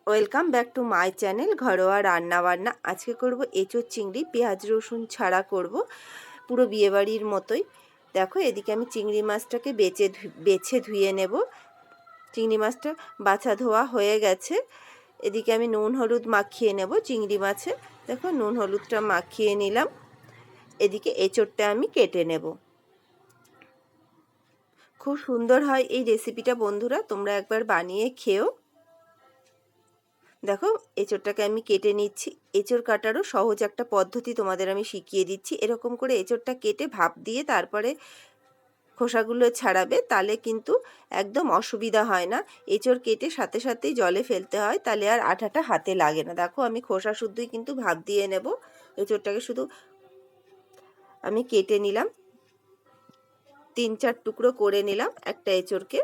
Welcome back to my channel ঘরোয়া রান্নাবান্না। আজকে করব এঁচোড় চিংড়ি, পেঁয়াজ রসুন ছাড়া করব, পুরো বিয়েবাড়ির মতোই। দেখো, এদিকে আমি চিংড়ি মাছটাকে বেছে ধুয়ে নেব। চিংড়ি মাছটা বাছা ধোয়া হয়ে গেছে। এদিকে আমি নুন হলুদ মাখিয়ে নেব চিংড়ি মাছে। দেখো, নুন হলুদটা মাখিয়ে নিলাম। এদিকে এঁচোড়টা আমি কেটে নেব। খুব সুন্দর হয় এই রেসিপিটা বন্ধুরা, তোমরা একবার বানিয়ে খেও। দেখো, এঁচোড়টাকে আমি কেটে নিচ্ছি। এঁচোড় কাটারও সহজ একটা পদ্ধতি তোমাদের আমি শিখিয়ে দিচ্ছি। এরকম করে এঁচোড়টা কেটে ভাপ দিয়ে তারপরে খোসাগুলো ছাড়াবে, তাহলে কিন্তু একদম অসুবিধা হয় না। এঁচোড় কেটে সাথে সাথেই জলে ফেলতে হয়, তাহলে আর আঠাটা হাতে লাগে না। দেখো, আমি খোসা শুদ্ধই কিন্তু ভাপ দিয়ে নেব। এঁচোড়টাকে শুধু আমি কেটে নিলাম, 3-4 টুকরো করে নিলাম একটা এঁচোড়কে।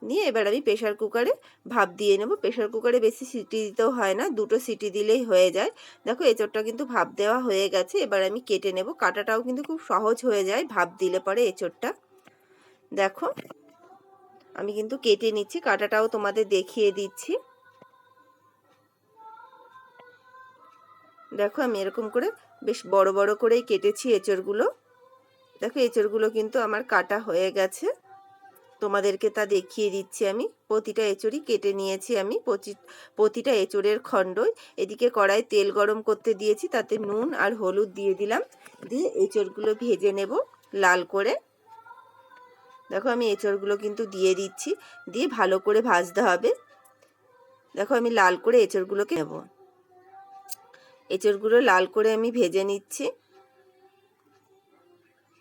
নিয়ে এবার আমি প্রেশার কুকারে ভাপ দিয়ে নেব। প্রেশার কুকারে বেশি সিটি দিতেও হয় না, 2টো সিটি দিলেই হয়ে যায়। দেখো, এঁচোড়টা কিন্তু ভাপ দেওয়া হয়ে গেছে। এবার আমি কেটে নেব। কাটাটাও কিন্তু খুব সহজ হয়ে যায় ভাপ দিলে পরে এঁচোড়টা। দেখো, আমি কিন্তু কেটে নিচ্ছি, কাটাটাও তোমাদের দেখিয়ে দিচ্ছি। দেখো, আমি এরকম করে বেশ বড় বড় করেই কেটেছি এঁচোড়গুলো। দেখো, এঁচোড়গুলো কিন্তু আমার কাটা হয়ে গেছে, তোমাদেরকে তা দেখিয়ে দিচ্ছি। আমি প্রতিটা এঁচোড়ই কেটে নিয়েছি। আমি প্রতিটা এঁচোড়ের খণ্ডই। এদিকে কড়াই তেল গরম করতে দিয়েছি, তাতে নুন আর হলুদ দিয়ে দিলাম। দিয়ে এঁচোড়গুলো ভেজে নেব লাল করে। দেখো, আমি এঁচোড়গুলো কিন্তু দিয়ে দিচ্ছি, দিয়ে ভালো করে ভাজতে হবে। দেখো, আমি লাল করে এঁচোড়গুলোকে নেব। এঁচোড়গুলো লাল করে আমি ভেজে নিচ্ছি।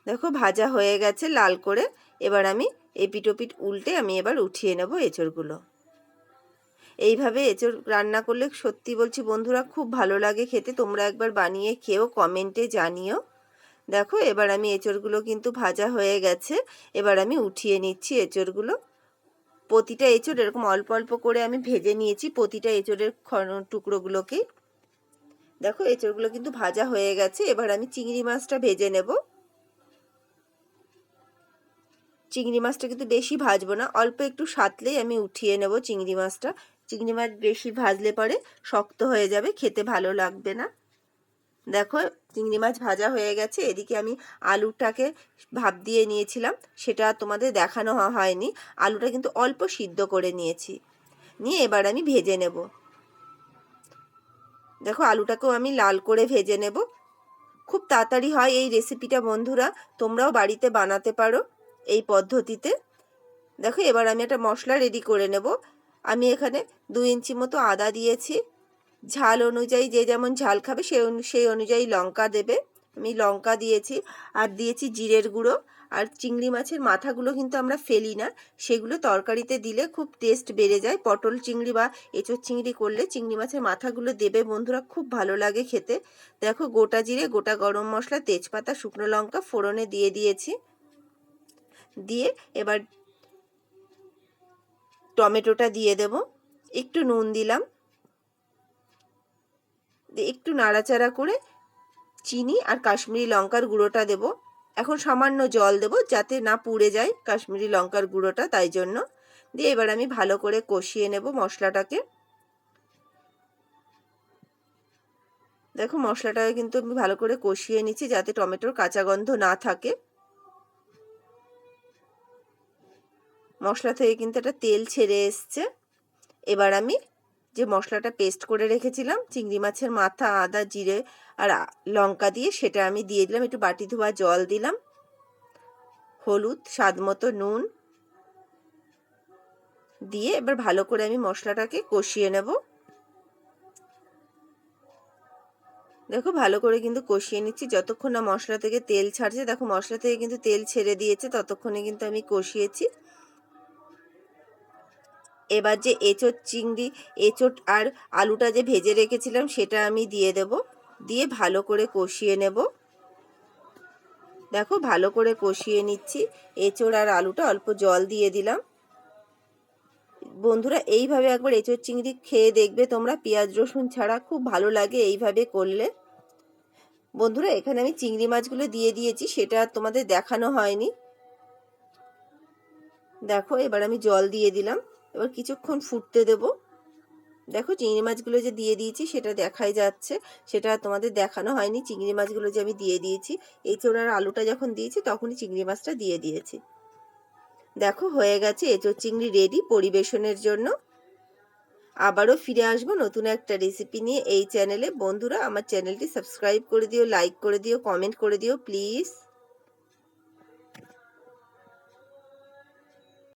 দেখো, ভাজা হয়ে গেছে লাল করে। এবার আমি এপিট ওপিট উল্টে আমি এবার উঠিয়ে নেব এঁচোড়গুলো। এইভাবে এঁচোড় রান্না করলে সত্যি বলছি বন্ধুরা, খুব ভালো লাগে খেতে। তোমরা একবার বানিয়ে খেও, কমেন্টে জানিও। দেখো, এবার আমি এঁচোড়গুলো কিন্তু ভাজা হয়ে গেছে। এবার আমি উঠিয়ে নিচ্ছি এঁচোড়গুলো। প্রতিটা এঁচোড় এরকম অল্প অল্প করে আমি ভেজে নিয়েছি, প্রতিটা এঁচোড়ের টুকরোগুলোকে। দেখো, এঁচোড়গুলো কিন্তু ভাজা হয়ে গেছে। এবার আমি চিংড়ি মাছটা ভেজে নেব। চিংড়ি মাছটা কিন্তু বেশি ভাজবো না, অল্প একটু সাঁতলেই আমি উঠিয়ে নেব চিংড়ি মাছটা। চিংড়ি মাছ বেশি ভাজলে পরে শক্ত হয়ে যাবে, খেতে ভালো লাগবে না। দেখো, চিংড়ি মাছ ভাজা হয়ে গেছে। এদিকে আমি আলুটাকে ভাপ দিয়ে নিয়েছিলাম, সেটা তোমাদের দেখানো হয়নি। আলুটা কিন্তু অল্প সিদ্ধ করে নিয়েছি। নিয়ে এবার আমি ভেজে নেব। দেখো, আলুটাকেও আমি লাল করে ভেজে নেব। খুব তাড়াতাড়ি হয় এই রেসিপিটা বন্ধুরা, তোমরাও বাড়িতে বানাতে পারো এই পদ্ধতিতে। দেখো, এবার আমি একটা মশলা রেডি করে নেব। আমি এখানে 2 ইঞ্চি মতো আদা দিয়েছি। ঝাল অনুযায়ী যে যেমন ঝাল খাবে সেই অনুযায়ী লঙ্কা দেবে। আমি লঙ্কা দিয়েছি, আর দিয়েছি জিরের গুঁড়ো। আর চিংড়ি মাছের মাথাগুলো কিন্তু আমরা ফেলি না, সেগুলো তরকারিতে দিলে খুব টেস্ট বেড়ে যায়। পটল চিংড়ি বা এঁচোড় চিংড়ি করলে চিংড়ি মাছের মাথাগুলো দেবে বন্ধুরা, খুব ভালো লাগে খেতে। দেখো, গোটা জিরে, গোটা গরম মশলা, তেজপাতা, শুকনো লঙ্কা ফোড়নে দিয়ে দিয়েছি। দিয়ে এবার টমেটোটা দিয়ে দেব। একটু নুন দিলাম, একটু নাড়াচাড়া করে চিনি আর কাশ্মীরি লঙ্কার গুঁড়োটা দেব। এখন সামান্য জল দেব, যাতে না পুড়ে যায় কাশ্মীরি লঙ্কার গুঁড়োটা, তাই জন্য। দিয়ে এবার আমি ভালো করে কষিয়ে নেব মশলাটাকে। দেখো, মশলাটাকে কিন্তু আমি ভালো করে কষিয়ে নিচ্ছি, যাতে টমেটোর কাঁচা গন্ধ না থাকে। মশলা থেকে কিন্তু একটা তেল ছেড়ে এসছে। এবার আমি যে মশলাটা পেস্ট করে রেখেছিলাম চিংড়ি মাছের মাথা, আদা, জিরে আর লঙ্কা দিয়ে, সেটা আমি দিয়ে দিলাম। একটু বাটি ধোয়া জল দিলাম, হলুদ, স্বাদ মতো নুন দিয়ে এবার ভালো করে আমি মশলাটাকে কষিয়ে নেব। দেখো, ভালো করে কিন্তু কষিয়ে নিচ্ছি যতক্ষণ না মশলা থেকে তেল ছাড়ছে। দেখো, মশলা থেকে কিন্তু তেল ছেড়ে দিয়েছে, ততক্ষণে কিন্তু আমি কষিয়েছি। এবার যে এঁচোড় আর আলুটা যে ভেজে রেখেছিলাম সেটা আমি দিয়ে দেব। দিয়ে ভালো করে কষিয়ে নেব। দেখো, ভালো করে কষিয়ে নিচ্ছি। এঁচোড় আর আলুটা অল্প জল দিয়ে দিলাম। বন্ধুরা, এইভাবে একবার এঁচোড় চিংড়ি খেয়ে দেখবে তোমরা, পেঁয়াজ রসুন ছাড়া, খুব ভালো লাগে এইভাবে করলে। বন্ধুরা, এখানে আমি চিংড়ি মাছগুলো দিয়ে দিয়েছি, সেটা তোমাদের দেখানো হয়নি। দেখো, এবার আমি জল দিয়ে দিলাম। এবার কিছুক্ষণ ফুটতে দেব। দেখো চিংড়ি মাছগুলো যে দিয়ে দিয়েছি সেটা দেখাই যাচ্ছে, সেটা তোমাদের দেখানো হয়নি। চিংড়ি মাছগুলো যে আমি দিয়ে দিয়েছি, এঁচোড় আর আলুটা যখন দিয়েছি তখনই চিংড়ি মাছটা দিয়ে দিয়েছি। দেখো হয়ে গেছে এঁচোড় চিংড়ি রেডি পরিবেশনের জন্য। আবারও ফিরে আসবো নতুন একটা রেসিপি নিয়ে এই চ্যানেলে। বন্ধুরা আমার চ্যানেলটি সাবস্ক্রাইব করে দিও, লাইক করে দিও, কমেন্ট করে দিও প্লিজ।